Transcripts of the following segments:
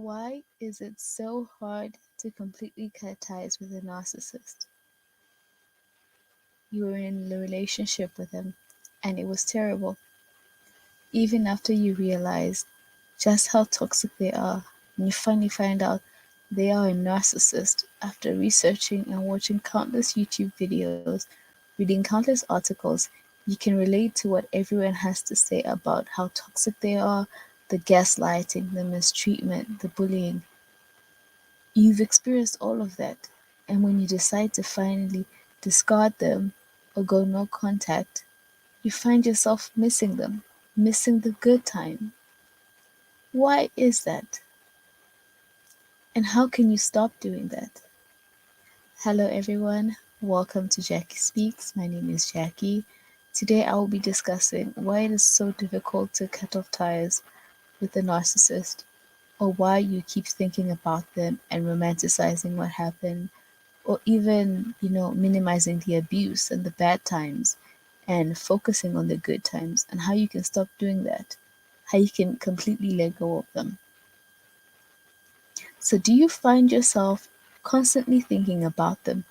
Why is it so hard to completely cut ties with a narcissist? You were in a relationship with them and it was terrible. Even after you realize just how toxic they are, and you finally find out they are a narcissist after researching and watching countless YouTube videos, reading countless articles, you can relate to what everyone has to say about how toxic they are, the gaslighting, the mistreatment, the bullying. You've experienced all of that, and when you decide to finally discard them or go no contact, you find yourself missing them, missing the good time. Why is that? And how can you stop doing that? Hello, everyone. Welcome to Jackie Speaks. My name is Jackie. Today, I will be discussing why it is so difficult to cut off ties with a narcissist, or why you keep thinking about them and romanticizing what happened, or even, minimizing the abuse and the bad times and focusing on the good times, and how you can stop doing that, how you can completely let go of them. So, do you find yourself constantly thinking about them,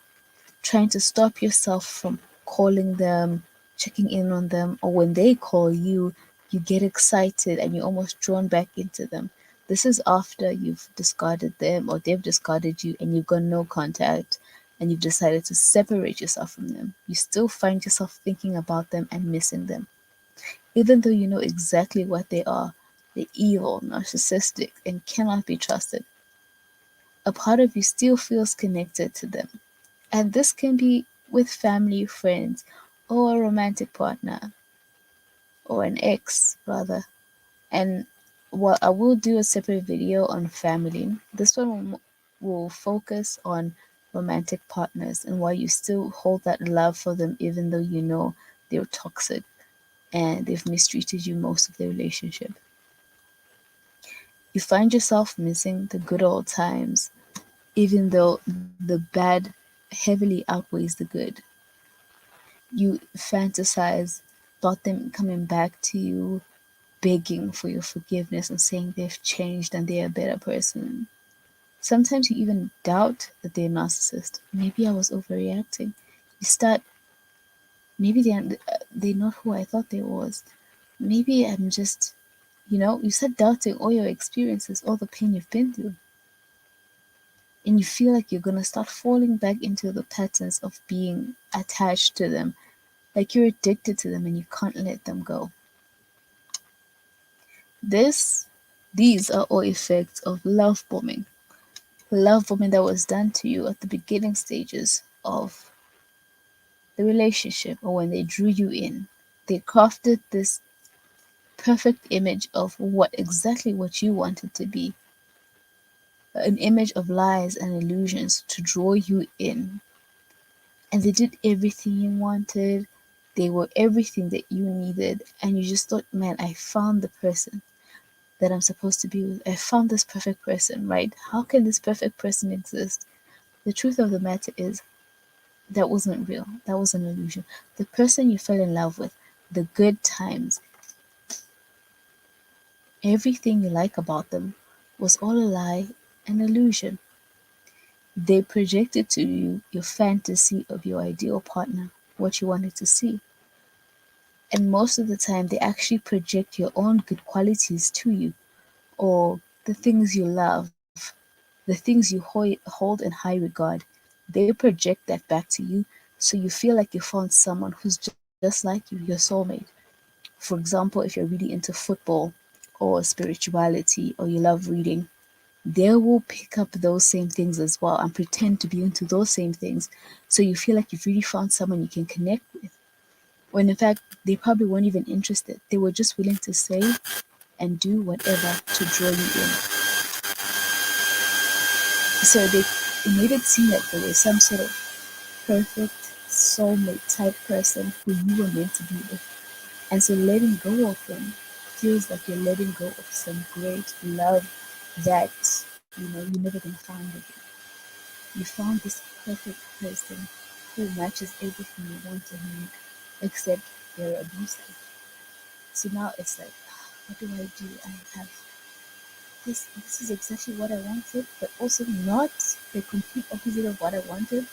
trying to stop yourself from calling them, checking in on them, or when they call you, you get excited and you're almost drawn back into them? This is after you've discarded them or they've discarded you and you've got no contact and you've decided to separate yourself from them. You still find yourself thinking about them and missing them, even though you know exactly what they are. They're evil, narcissistic, and cannot be trusted. A part of you still feels connected to them. And this can be with family, friends, or a romantic partner, or an ex, rather. And what I will do a separate video on family. This one will focus on romantic partners and why you still hold that love for them, even though you know they're toxic and they've mistreated you most of the relationship. You find yourself missing the good old times, even though the bad heavily outweighs the good. You fantasize about them coming back to you, begging for your forgiveness and saying they've changed and they're a better person. Sometimes you even doubt that they're a narcissist. Maybe I was overreacting. You start, maybe they're not who I thought they was. Maybe I'm just, you start doubting all your experiences, all the pain you've been through. And you feel like you're going to start falling back into the patterns of being attached to them, like you're addicted to them and you can't let them go. This, these are all effects of love bombing that was done to you at the beginning stages of the relationship or when they drew you in. They crafted this perfect image of what you wanted to be, an image of lies and illusions to draw you in. And they did everything you wanted. They were everything that you needed, and you just thought, man, I found the person that I'm supposed to be with. I found this perfect person, right? How can this perfect person exist? The truth of the matter is that wasn't real. That was an illusion. The person you fell in love with, the good times, everything you like about them was all a lie, an illusion. They projected to you your fantasy of your ideal partner, what you wanted to see. And most of the time, they actually project your own good qualities to you, or the things you love, the things you hold in high regard. They project that back to you, so you feel like you found someone who's just like you, your soulmate. For example, if you're really into football or spirituality or you love reading, they will pick up those same things as well and pretend to be into those same things. So you feel like you've really found someone you can connect with. When in fact, they probably weren't even interested. They were just willing to say and do whatever to draw you in. So they made it seem like there was some sort of perfect soulmate type person who you were meant to be with. And so letting go of them feels like you're letting go of some great love that you're never gonna find again. You found this perfect person who matches everything you want to him, except they're abusive. So now it's like, what do? I have this is exactly what I wanted, but also not the complete opposite of what I wanted,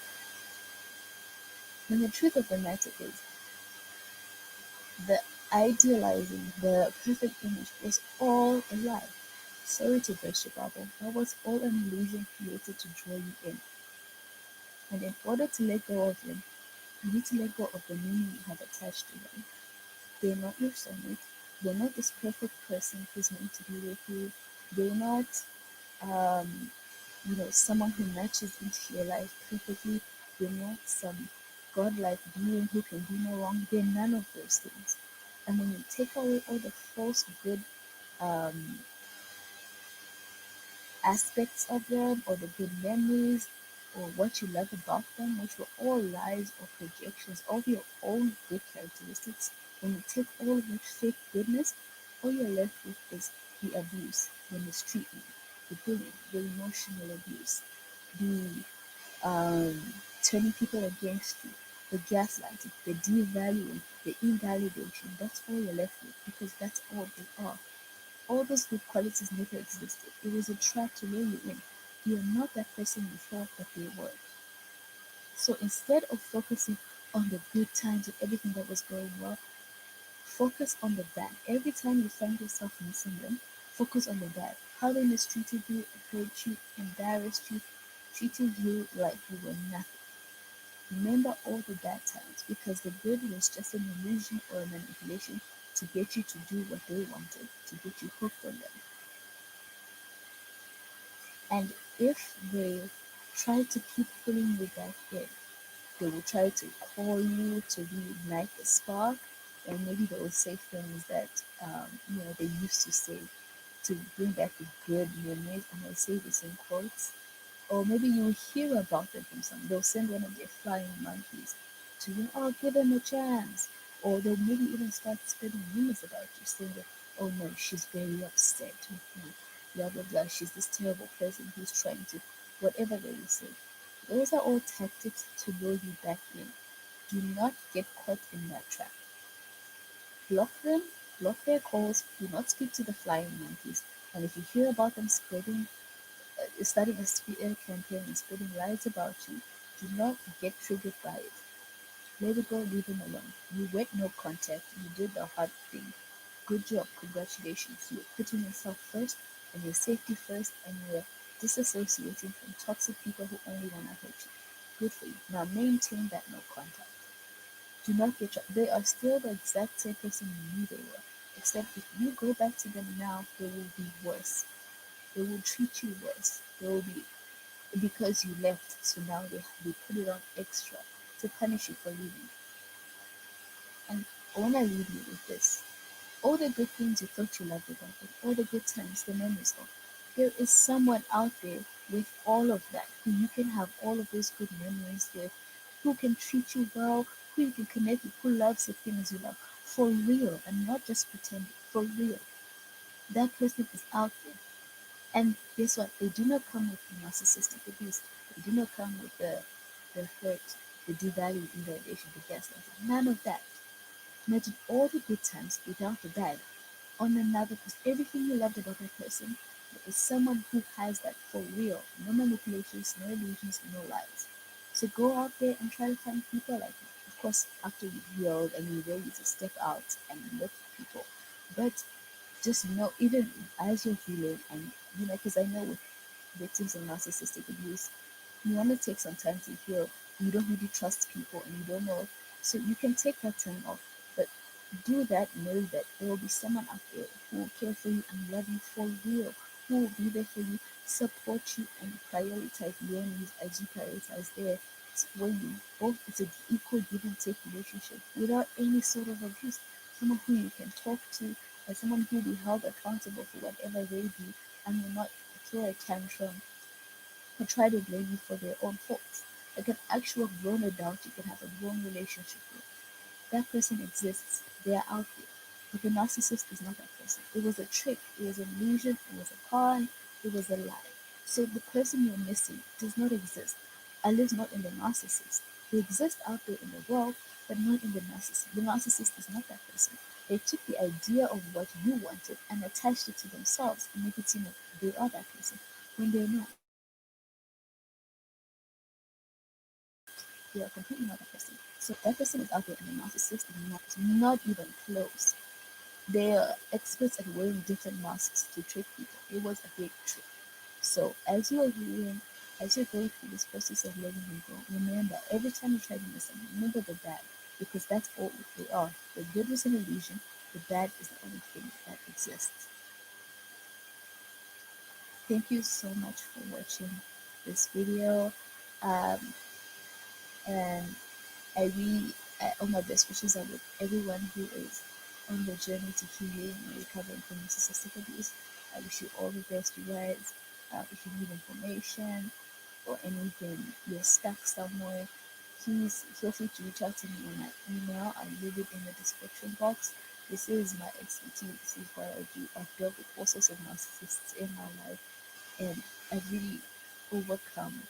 then the truth of the matter is the idealizing, the perfect image was all a lie. Sorry to burst your bubble. That was all an illusion created to draw you in. And in order to let go of them, you need to let go of the meaning you have attached to them. They're not your soulmate. They're not this perfect person who's meant to be with you. They're not, um, someone who matches into your life perfectly. They're not some godlike being who can do no wrong. They're none of those things. And when you take away all the false good um, aspects of them or the good memories or what you love about them, which were all lies or projections of your own good characteristics, when you take all of that fake goodness, all you're left with is the abuse, the mistreatment, the bullying, the emotional abuse, the um, turning people against you, the gaslighting, the devaluing, the invalidation. That's all you're left with because that's all they are. All those good qualities never existed. It was a trap to lure you in. You're not that person you thought that they were. So instead of focusing on the good times and everything that was going well, focus on the bad. Every time you find yourself missing them, focus on the bad. How they mistreated you, hurt you, embarrassed you, treated you like you were nothing. Remember all the bad times because the good was just an illusion or a manipulation to get you to do what they wanted, to get you hooked on them. And if they try to keep pulling you back in, they will try to call you to reignite the spark, or maybe they will say things that they used to say to bring back the good memories, and I say this in quotes. Or maybe you will hear about them from some. They'll send one of their flying monkeys to you. Oh, give them a chance. Or they'll maybe even start spreading rumors about you, saying that, oh no, she's very upset with me. Blah blah blah. She's this terrible person who's trying to, whatever they will say. Those are all tactics to lure you back in. Do not get caught in that trap. Block them, block their calls. Do not speak to the flying monkeys. And if you hear about them starting a smear campaign and spreading lies about you, do not get triggered by it. Let it go, leave them alone. You went no contact, you did the hard thing. Good job, congratulations. You're putting yourself first and your safety first, and you're disassociating from toxic people who only want to hurt you. Good for you. Now maintain that no contact. Do not they are still the exact same person you knew they were. Except if you go back to them now, they will be worse. They will treat you worse. They will be because you left, so now they put it on extra to punish you for leaving. And I want to leave you with this. All the good things you thought you loved about it, all the good times, the memories of, there is someone out there with all of that, who you can have all of those good memories with, who can treat you well, who you can connect with, who loves the things you love, for real, and not just pretending, for real. That person is out there. And guess what? They do not come with the narcissistic abuse. They do not come with the hurt, the devaluing, invalidation, the gaslighting. None of that. Imagine all the good times without the bad on another person. Everything you loved about that person is someone who has that for real. No manipulations, no illusions, no lies. So go out there and try to find people like that. Of course, after you've healed and you're ready to step out and look for people. But just know, even as you're healing, and because I know with victims of narcissistic abuse, you want to take some time to heal. You don't really trust people and you don't know. So you can take that time off. But do that, know that there will be someone out there who will care for you and love you for real, who will be there for you, support you, and prioritize your needs as you prioritize theirs. For you both, it's an equal give and take relationship without any sort of abuse. Someone who you can talk to, and someone who will be held accountable for whatever they do, and will not throw a tantrum or try to blame you for their own faults. Like an actual grown adult you can have a grown relationship with. That person exists. They are out there. But the narcissist is not that person. It was a trick. It was an illusion. It was a con. It was a lie. So the person you're missing does not exist. At least not in the narcissist. They exist out there in the world, but not in the narcissist. The narcissist is not that person. They took the idea of what you wanted and attached it to themselves and make it seem like they are that person when they're not. They are completely not that person. So that person is out there and the narcissist is not even close. They are experts at wearing different masks to trick people. It was a big trick. So as you're going through this process of letting them go, remember every time you try to miss them, remember the bad, because that's all they are. The good is an illusion, the bad is the only thing that exists. Thank you so much for watching this video. Um, and all my best wishes are with everyone who is on the journey to healing and recovering from narcissistic abuse. I wish you all the best, you guys. If you need information or anything, you're stuck somewhere, please feel free to reach out to me on my email. I'll leave it in the description box. This is my expertise. This is what I do. I've dealt with all sorts of narcissists in my life, and I've really overcome,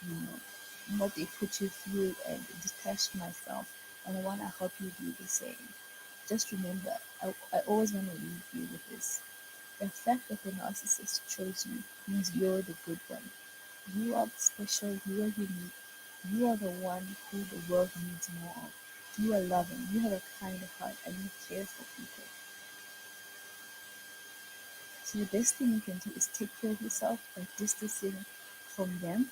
you know, what they put you through and detached myself. And I want to help you do the same. Just remember, I always want to leave you with this. The fact that the narcissist chose you means you're the good one. You are special, you are unique, you are the one who the world needs more of. You are loving, you have a kind of heart, and you care for people. So the best thing you can do is take care of yourself by distancing from them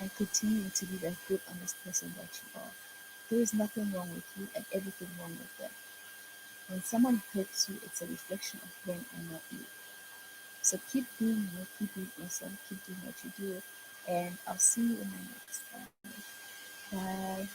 and continuing to be that good, honest person that you are. There is nothing wrong with you and everything wrong with them. When someone hurts you, it's a reflection of them and not you. So keep doing you, keep being awesome, keep doing what you do, and I'll see you in my next one. Bye.